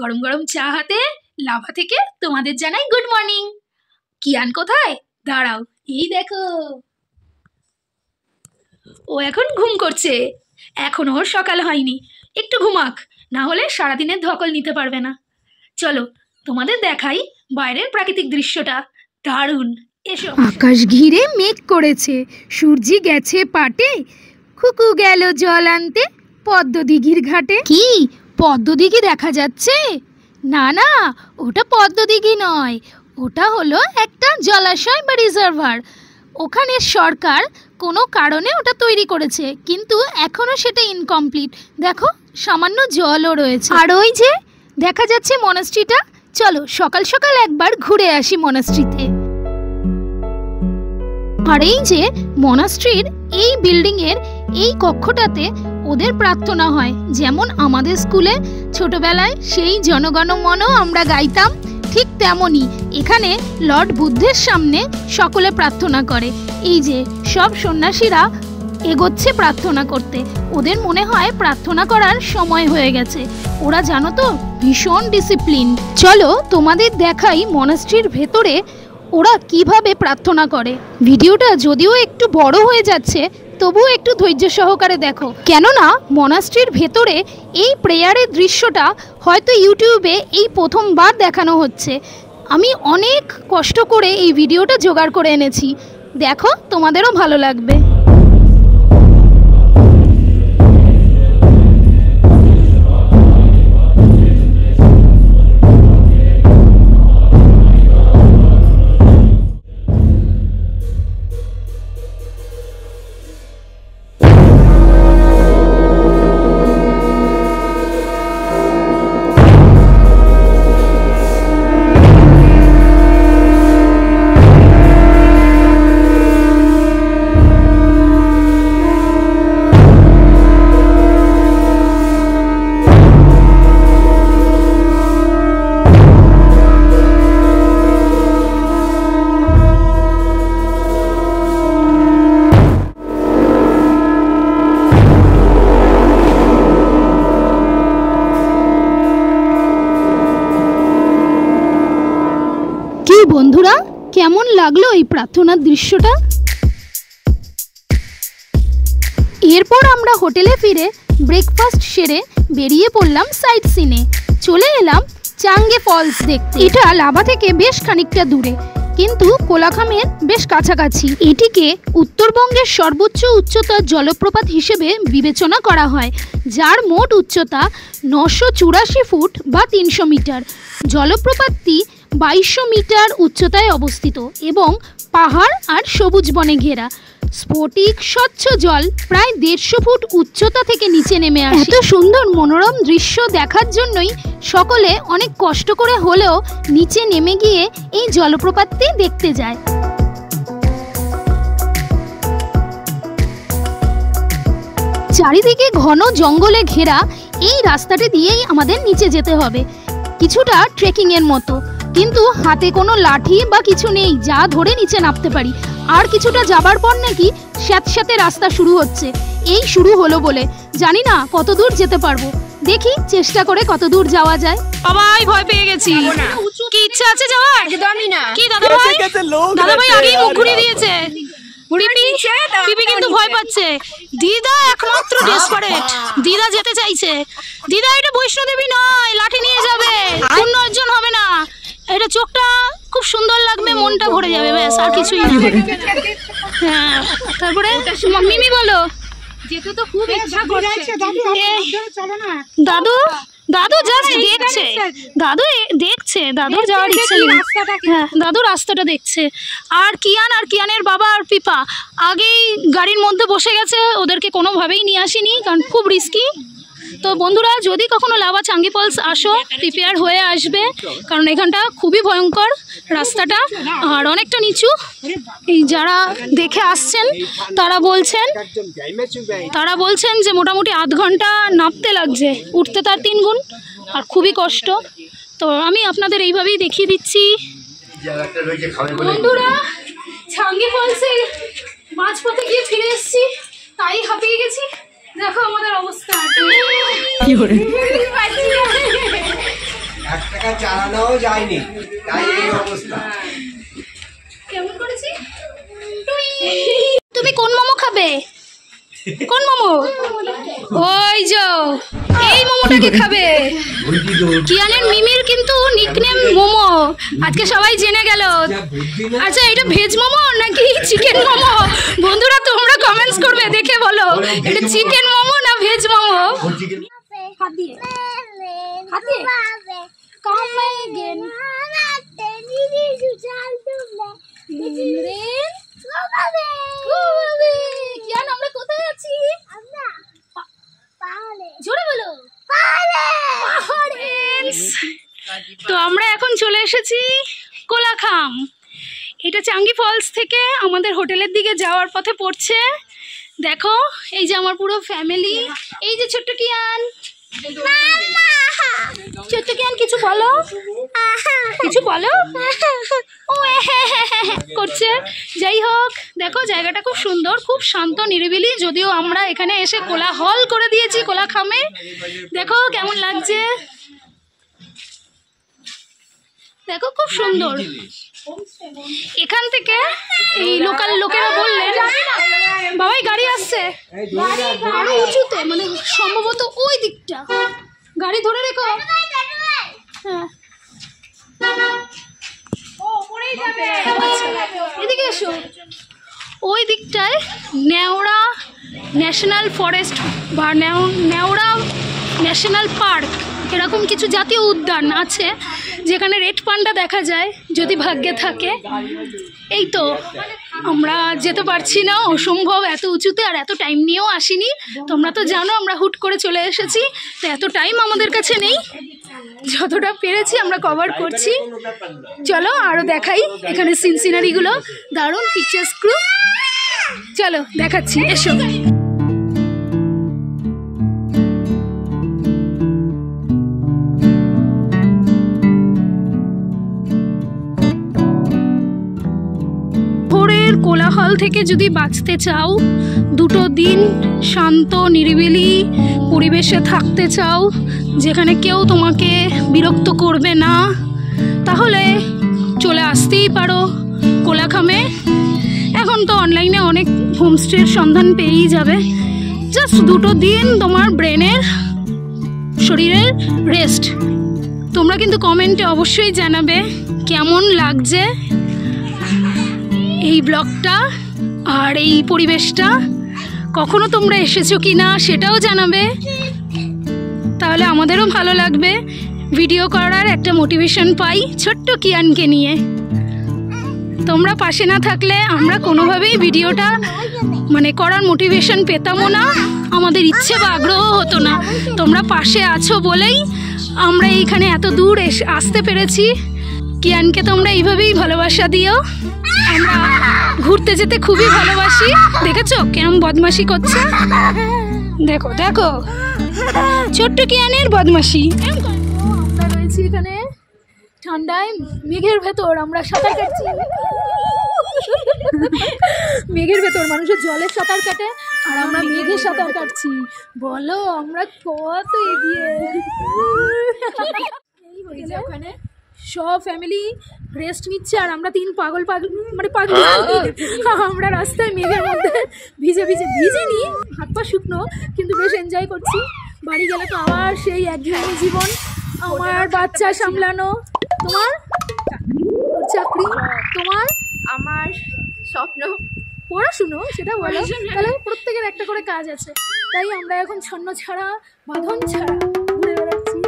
গরম গরম চা হাতে লাভা থেকে তোমাদের জানাই গুড মর্নিং। কিয়ান কোথায়? দাঁড়াও, এই দেখো, ও এখন ঘুম করছে। এখন ওর সকাল হয়নি, একটু ঘুমাক, না হলে সারাদিনের ধকল নিতে পারবে না। চলো তোমাদের দেখাই বাইরের প্রাকৃতিক দৃশ্যটা, দারুণ। এসো। আকাশ ঘিরে মেঘ করেছে, সূর্যি গেছে পাটে, খুকু গেল জল আনতে পদ্মদিঘির ঘাটে। কি পদ্মদিঘি দেখা যাচ্ছে? না না, ওটা পদ্মদিঘি নয়, ওটা হলো একটা জলাশয় বা রিজার্ভার। ওখানে সরকার কোনো কারণে ওটা তৈরি করেছে, কিন্তু এখনো সেটা ইনকমপ্লিট। দেখো সামান্য জলও রয়েছে। আর ওই যে দেখা যাচ্ছে মনাস্ট্রিটা, চলো সকাল সকাল একবার ঘুরে আসি মনাস্ট্রিতে। আর এই যে মনাস্ট্রির এই বিল্ডিং এর এই কক্ষটাতে ওদের প্রার্থনা হয়, যেমন আমাদের স্কুলে ছোটবেলায় সেই জনগণমন আমরা গাইতাম, ঠিক তেমনই এখানে লর্ড বুদ্ধের সামনে সকলে প্রার্থনা করে। এই যে সব সন্ন্যাসীরা এগোচ্ছে প্রার্থনা করতে, ওদের মনে হয় প্রার্থনা করার সময় হয়ে গেছে। ওরা জানো তো ভীষণ ডিসিপ্লিন। চলো তোমাদের দেখাই মনাস্ট্রির ভেতরে ওরা কিভাবে প্রার্থনা করে। ভিডিওটা যদিও একটু বড় হয়ে যাচ্ছে, তবুও একটু ধৈর্য সহকারে দেখো, কেননা মনাস্ট্রির ভেতরে এই প্রেয়ারের দৃশ্যটা হয়তো ইউটিউবে এই প্রথমবার দেখানো হচ্ছে। আমি অনেক কষ্ট করে এই ভিডিওটা জোগাড় করে এনেছি, দেখো তোমাদেরও ভালো লাগবে। বন্ধুরা, কেমন লাগলো এই প্রার্থনার দৃশ্যটা? এরপর আমরা হোটেলে ফিরে ব্রেকফাস্ট সেরে বেরিয়ে পড়লাম সাইট সিনে। চলে এলাম চাঙ্গে ফলস দেখতে। এটা লাভা থেকে বেশ খানিকটা দূরে, কিন্তু কোলাখামের বেশ কাছাকাছি। এটিকে উত্তরবঙ্গের সর্বোচ্চ উচ্চতার জলপ্রপাত হিসেবে বিবেচনা করা হয়, যার মোট উচ্চতা 984 ফুট বা 300 মিটার। জলপ্রপাতটি 2200 মিটার উচ্চতায় অবস্থিত এবং পাহাড় আর সবুজ বনে ঘেরা। স্ফটিক স্বচ্ছ জল প্রায় 150 ফুট উচ্চতা থেকে নিচে নেমে আসে। এত সুন্দর মনোরম দৃশ্য দেখার জন্যই সকলে অনেক কষ্ট করে হলেও নিচে নেমে গিয়ে এই জলপ্রপাতটি দেখতে যায়। চারিদিকে ঘন জঙ্গলে ঘেরা এই রাস্তাটি দিয়েই আমাদের নিচে যেতে হবে, কিছুটা ট্রেকিং এর মতো, কিন্তু হাতে কোনো লাঠি বা কিছু নেই যা ধরে নিচে নামতে পারি। আর কিছুটা যাবার পর নাকি স্যাঁতস্যাঁতে রাস্তা শুরু হচ্ছে। এই শুরু হলো বলে জানি না কত দূর যেতে পারবো, দেখি চেষ্টা করে কত দূর যাওয়া যায়। সবাই ভয় পেয়ে গেছি, কি ইচ্ছা আছে যাওয়ার? একদমই না। কি দাদা ভাই আগেই মুখ ঘুরিয়ে দিয়েছে। পিপি কিন্তু ভয় পাচ্ছে। দিদা একমাত্র ডেসপারেট, দিদা যেতে চাইছে। দিদা এটা বৈষ্ণোদেবী নয়, লাঠি নিয়ে যাবে, পূর্ণ অর্জন হবে না। এটা চোখটা খুব সুন্দর লাগবে, মনটা ভরে যাবে, ব্যাস আর কিছুই না। হ্যাঁ, তারপরে মিমি বলো, যেতে তো খুব ইচ্ছা করছে। দাদু দাদু জাস্ট দেখছে, দাদু দেখছে, দাদুর যাওয়ার ইচ্ছে নেই। হ্যাঁ, দাদু রাস্তাটা দেখছে। আর কিয়ানের বাবা আর পিপা আগেই গাড়ির মধ্যে বসে গেছে, ওদেরকে কোনোভাবেই নিয়ে আসিনি কারণ খুব রিস্কি। তো বন্ধুরা, যদি কখনো লাভা চাঙ্গি ফলস আসো, প্রিপেয়ার হয়ে আসবে, কারণ এখানটা খুবই ভয়ঙ্কর রাস্তাটা আর অনেকটা নিচু। এই যারা দেখে আসছেন তারা বলছেন যে মোটামুটি আধ ঘন্টা নামতে লাগছে, উঠতে তার 3 গুণ, আর খুবই কষ্ট। তো আমি আপনাদের এইভাবেই দেখিয়ে দিচ্ছি। বন্ধুরা, চাঙ্গি ফলসে মাঝপথে গিয়ে ফিরে এসেছি, তাই হাঁপিয়ে গেছি। দেখো আমাদের অবস্থা, কি করে 1 টাকা চালানোও যায়নি, তাই এই অবস্থা। কেমন করেছি? তুমি কোন মোমো খাবে? কোন মোমো? ওই যে এই মোমোটাকে খাবে। কিয়ানের মিমির কিন্তু নিকনেম মোমো, আজকে সবাই জেনে গেল। আচ্ছা, এটা ভেজ মোমো নাকি চিকেন মোমো? বন্ধুরা তোমরা কমেন্টস করবে, দেখে বলো এটা চিকেন মোমো না ভেজ মোমো। হাত দিয়ে হাত দিয়ে কামে গেন কিয়ান, আমরা কোথায় আছি? জোরে বলো। তো আমরা এখন চলে এসেছি কোলাখাম। এটা চাঙ্গি ফলস থেকে আমাদের হোটেলের দিকে যাওয়ার পথে পড়ছে। দেখো এই যে আমার পুরো ফ্যামিলি, এই যে ছোট্ট কিয়ান। ছোট্ট কিয়ান কিছু বলো, কিছু বলো। ও করছে। যাই হোক, দেখো জায়গাটা খুব সুন্দর, খুব শান্ত নিরিবিলি। যদিও আমরা এখানে এসে কোলাহল করে দিয়েছি কোলাখামে। দেখো কেমন লাগছে, দেখো খুব সুন্দর। এখান থেকে এই লোকাল লোকেরা বললেন, বাবাই গাড়ি আসছে আরো উঁচুতে, মানে সম্ভবত ওই দিকটা। গাড়ি ধরে রেখো। হ্যাঁ, এদিকে এসো। ওই দিকটায় নেওড়া ন্যাশনাল ফরেস্ট বা নেওড়া ন্যাশনাল পার্ক এরকম কিছু জাতীয় উদ্যান আছে, যেখানে রেড পান্ডা দেখা যায় যদি ভাগ্যে থাকে। এই তো আমরা যেতে পারছি না, অসম্ভব এত উঁচুতে, আর এত টাইম নিয়েও আসিনি। তোমরা তো জানো আমরা হুট করে চলে এসেছি, তো এত টাইম আমাদের কাছে নেই। যতটা পেরেছি আমরা কভার করছি। চলো আরও দেখাই এখানে সিনারিগুলো, দারুণ পিকচার্স ক্রু। চলো দেখাচ্ছি, এসো। কোলাহল থেকে যদি বাঁচতে চাও, 2 দিন শান্ত নিরিবিলি পরিবেশে থাকতে চাও, যেখানে কেউ তোমাকে বিরক্ত করবে না, তাহলে চলে আসতেই পারো কোলাখামে। এখন তো অনলাইনে অনেক হোমস্টের সন্ধান পেয়েই যাবে। জাস্ট 2 দিন তোমার ব্রেনের শরীরের রেস্ট। তোমরা কিন্তু কমেন্টে অবশ্যই জানাবে কেমন লাগছে এই ব্লগটা আর এই পরিবেশটা। কখনো তোমরা এসেছো কি না সেটাও জানাবে, তাহলে আমাদেরও ভালো লাগবে। ভিডিও করার একটা মোটিভেশন পাই ছোট্ট কিয়ানকে নিয়ে। তোমরা পাশে না থাকলে আমরা কোনোভাবেই ভিডিওটা মানে করার মোটিভেশন পেতামও না, আমাদের ইচ্ছে বা আগ্রহ হতো না। তোমরা পাশে আছো বলেই আমরা এইখানে এত দূর আসতে পেরেছি। কিয়ানকে তোমরা এইভাবেই ভালোবাসা দিও। আমরা ঘুরতে যেতে খুবই ভালোবাসি। দেখেছো কেমন বদমাশি করছে, দেখো দেখো ছোট্ট কিয়ানের বদমাশি। আমরা রয়েছি এখানে ঠান্ডায়, মেঘের ভেতর আমরা সাঁতার কাটছি। মেঘের ভেতর মানুষের জলে সাঁতার কাটে, আর আমরা মেঘে সাঁতার কাটছি। বলো আমরা কত এগিয়ে। ওখানে সব ফ্যামিলি রেস্ট নিচ্ছে, আর আমরা 3 পাগল মানে পাগল। আমরা রাস্তায় মেঘের মধ্যে ভিজেনি, হাত পা শুকনো, কিন্তু বেশ এনজয় করছি। বাড়ি গেলে তো আবার সেই একঘেয়েমি জীবন, আমার বাচ্চা সামলানো। তোমার চাকরি, তোমার আমার স্বপ্ন পড়াশুনো, সেটা বলো। তাহলে প্রত্যেকের একটা করে কাজ আছে, তাই আমরা এখন ছন্ন ছাড়া বাঁধন ছাড়া ঘুরে বেড়াচ্ছি।